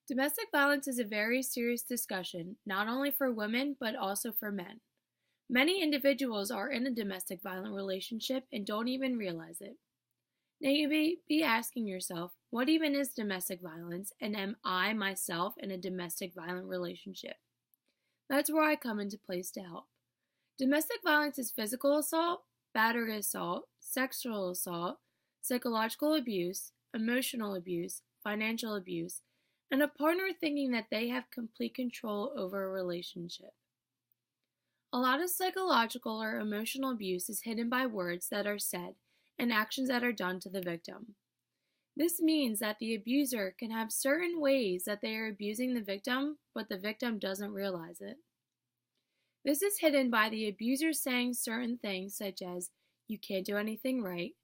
Domestic violence is a very serious discussion, not only for women but also for men. Many individuals are in a domestic violent relationship and don't even realize it. Now you may be asking yourself, what even is domestic violence, and am I myself in a domestic violent relationship? That's where I come into place to help. Domestic violence is physical assault, battery assault, sexual assault, psychological abuse, emotional abuse, financial abuse, and a partner thinking that they have complete control over a relationship. A lot of psychological or emotional abuse is hidden by words that are said and actions that are done to the victim. This means that the abuser can have certain ways that they are abusing the victim, but the victim doesn't realize it. This is hidden by the abuser saying certain things such as, "You can't do anything right,"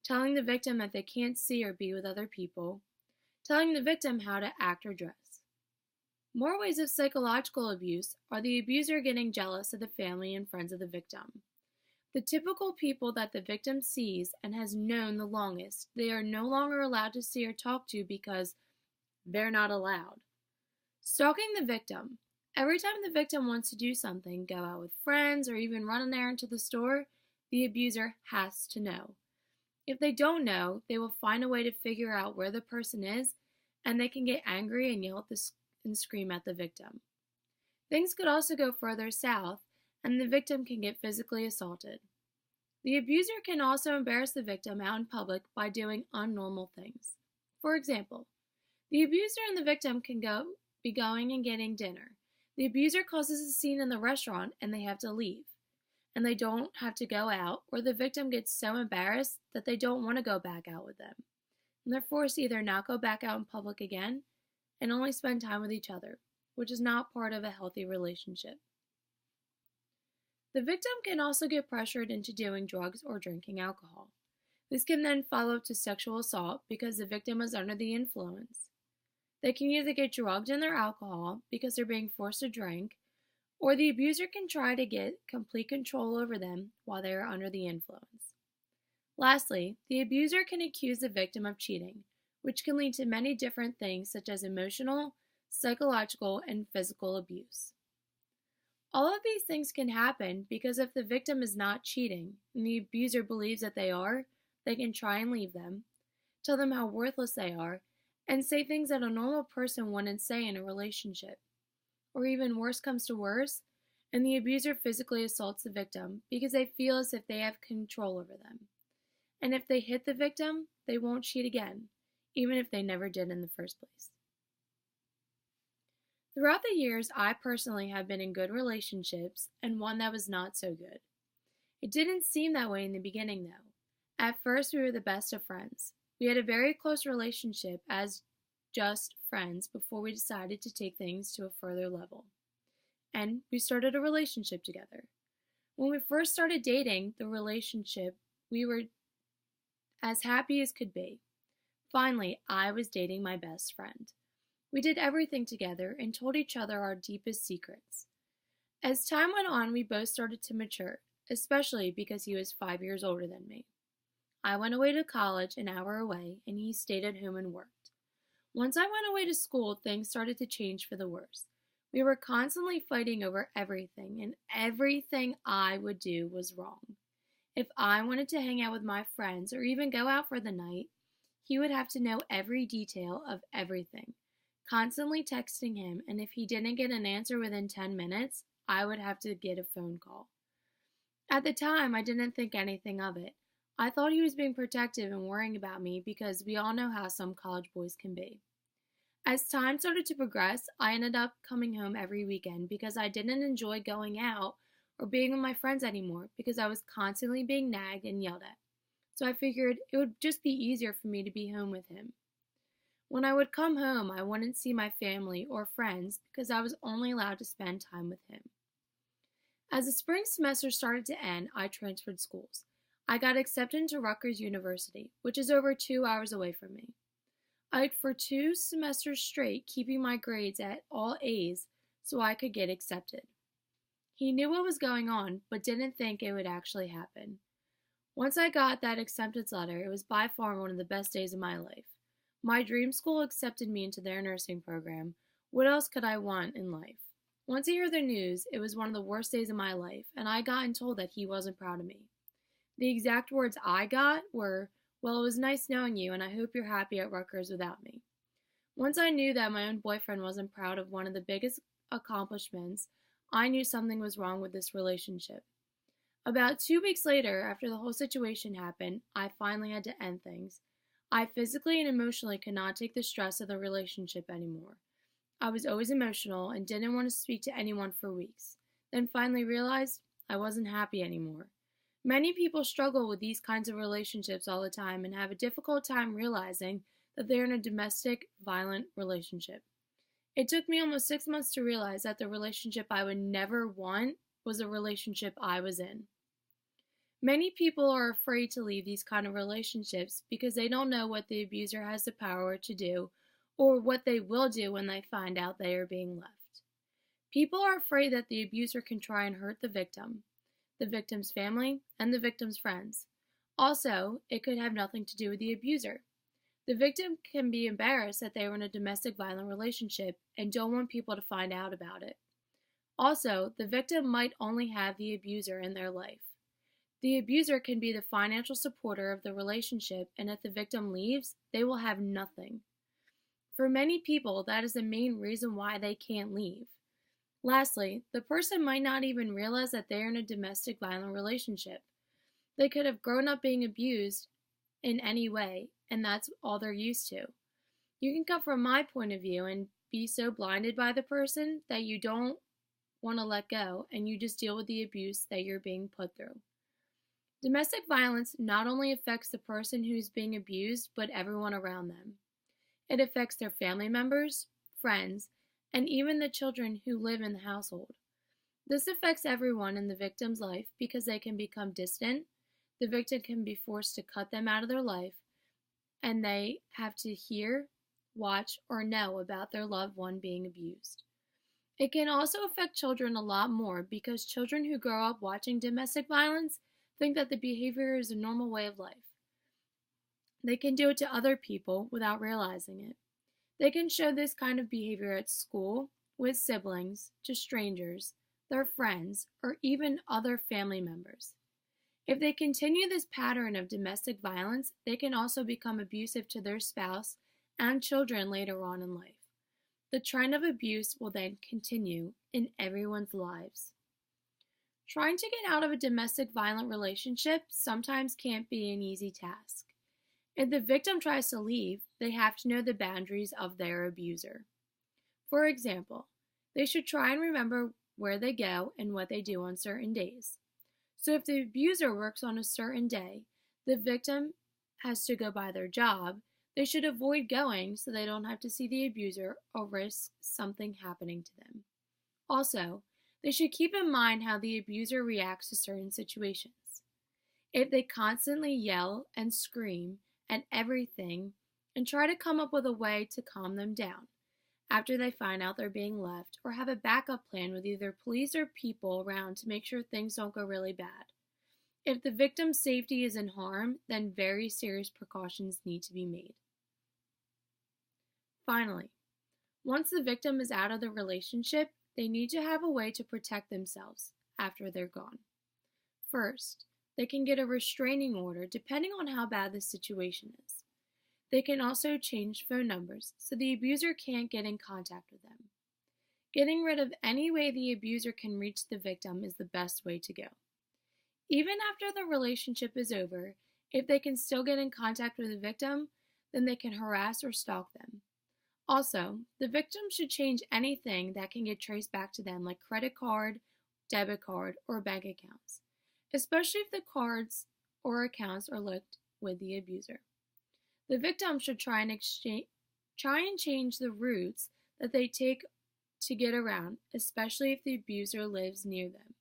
telling the victim that they can't see or be with other people, telling the victim how to act or dress. More ways of psychological abuse are the abuser getting jealous of the family and friends of the victim. The typical people that the victim sees and has known the longest, they are no longer allowed to see or talk to because they're not allowed. Stalking the victim. Every time the victim wants to do something, go out with friends, or even run an errand to the store, the abuser has to know. If they don't know, they will find a way to figure out where the person is, and they can get angry and yell and scream at the victim. Things could also go further south, and the victim can get physically assaulted. The abuser can also embarrass the victim out in public by doing unnormal things. For example, the abuser and the victim can be going and getting dinner. The abuser causes a scene in the restaurant and they have to leave, and they don't have to go out, or the victim gets so embarrassed that they don't want to go back out with them, and they're forced to either not go back out in public again and only spend time with each other, which is not part of a healthy relationship. The victim can also get pressured into doing drugs or drinking alcohol. This can then follow to sexual assault because the victim is under the influence. They can either get drugged in their alcohol because they're being forced to drink, or the abuser can try to get complete control over them while they are under the influence. Lastly, the abuser can accuse the victim of cheating, which can lead to many different things such as emotional, psychological, and physical abuse. All of these things can happen because if the victim is not cheating and the abuser believes that they are, they can try and leave them, tell them how worthless they are, and say things that a normal person wouldn't say in a relationship. Or even worse comes to worse, and the abuser physically assaults the victim because they feel as if they have control over them. And if they hit the victim, they won't cheat again, even if they never did in the first place. Throughout the years, I personally have been in good relationships and one that was not so good. It didn't seem that way in the beginning, though. At first, we were the best of friends. We had a very close relationship as just friends before we decided to take things to a further level. And we started a relationship together. When we first started dating the relationship, we were as happy as could be. Finally, I was dating my best friend. We did everything together and told each other our deepest secrets. As time went on, we both started to mature, especially because he was 5 years older than me. I went away to college an hour away, and he stayed at home and worked. Once I went away to school, things started to change for the worse. We were constantly fighting over everything, and everything I would do was wrong. If I wanted to hang out with my friends or even go out for the night, he would have to know every detail of everything, constantly texting him, and if he didn't get an answer within 10 minutes, I would have to get a phone call. At the time, I didn't think anything of it. I thought he was being protective and worrying about me because we all know how some college boys can be. As time started to progress, I ended up coming home every weekend because I didn't enjoy going out or being with my friends anymore because I was constantly being nagged and yelled at. So I figured it would just be easier for me to be home with him. When I would come home, I wouldn't see my family or friends because I was only allowed to spend time with him. As the spring semester started to end, I transferred schools. I got accepted into Rutgers University, which is over 2 hours away from me. I'd for 2 semesters straight keeping my grades at all A's so I could get accepted. He knew what was going on, but didn't think it would actually happen. Once I got that acceptance letter, it was by far one of the best days of my life. My dream school accepted me into their nursing program. What else could I want in life? Once I heard the news, it was one of the worst days of my life, and I got told that he wasn't proud of me. The exact words I got were, "Well, it was nice knowing you, and I hope you're happy at Rutgers without me." Once I knew that my own boyfriend wasn't proud of one of the biggest accomplishments, I knew something was wrong with this relationship. About 2 weeks later, after the whole situation happened, I finally had to end things. I physically and emotionally could not take the stress of the relationship anymore. I was always emotional and didn't want to speak to anyone for weeks, then finally realized I wasn't happy anymore. Many people struggle with these kinds of relationships all the time and have a difficult time realizing that they're in a domestic, violent relationship. It took me almost 6 months to realize that the relationship I would never want was a relationship I was in. Many people are afraid to leave these kind of relationships because they don't know what the abuser has the power to do or what they will do when they find out they are being left. People are afraid that the abuser can try and hurt the victim's family, and the victim's friends. Also, it could have nothing to do with the abuser. The victim can be embarrassed that they were in a domestic violent relationship and don't want people to find out about it. Also, the victim might only have the abuser in their life. The abuser can be the financial supporter of the relationship, and if the victim leaves, they will have nothing. For many people, that is the main reason why they can't leave. Lastly, the person might not even realize that they are in a domestic violent relationship. They could have grown up being abused in any way, and that's all they're used to. You can come from my point of view and be so blinded by the person that you don't want to let go, and you just deal with the abuse that you're being put through. Domestic violence not only affects the person who's being abused, but everyone around them. It affects their family members, friends, and even the children who live in the household. This affects everyone in the victim's life because they can become distant, the victim can be forced to cut them out of their life, and they have to hear, watch, or know about their loved one being abused. It can also affect children a lot more because children who grow up watching domestic violence think that the behavior is a normal way of life. They can do it to other people without realizing it. They can show this kind of behavior at school, with siblings, to strangers, their friends, or even other family members. If they continue this pattern of domestic violence, they can also become abusive to their spouse and children later on in life. The trend of abuse will then continue in everyone's lives. Trying to get out of a domestic violent relationship sometimes can't be an easy task. If the victim tries to leave, they have to know the boundaries of their abuser. For example, they should try and remember where they go and what they do on certain days. So if the abuser works on a certain day, the victim has to go by their job, they should avoid going so they don't have to see the abuser or risk something happening to them. Also, they should keep in mind how the abuser reacts to certain situations. If they constantly yell and scream at everything and try to come up with a way to calm them down after they find out they're being left, or have a backup plan with either police or people around to make sure things don't go really bad. If the victim's safety is in harm, then very serious precautions need to be made. Finally, once the victim is out of the relationship, they need to have a way to protect themselves after they're gone. First, they can get a restraining order depending on how bad the situation is. They can also change phone numbers so the abuser can't get in contact with them. Getting rid of any way the abuser can reach the victim is the best way to go. Even after the relationship is over, if they can still get in contact with the victim, then they can harass or stalk them. Also, the victim should change anything that can get traced back to them, like credit card, debit card, or bank accounts, especially if the cards or accounts are linked with the abuser. The victim should try and change the routes that they take to get around, especially if the abuser lives near them.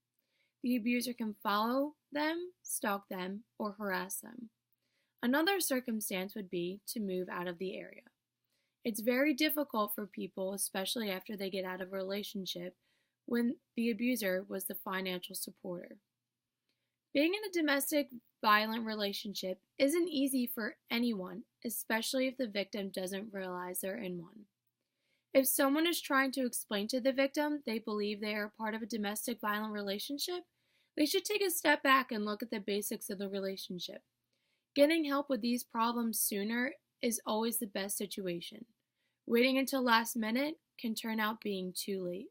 The abuser can follow them, stalk them, or harass them. Another circumstance would be to move out of the area. It's very difficult for people, especially after they get out of a relationship, when the abuser was the financial supporter. Being in a domestic violent relationship isn't easy for anyone, especially if the victim doesn't realize they're in one. If someone is trying to explain to the victim they believe they are part of a domestic violent relationship, they should take a step back and look at the basics of the relationship. Getting help with these problems sooner is always the best situation. Waiting until last minute can turn out being too late.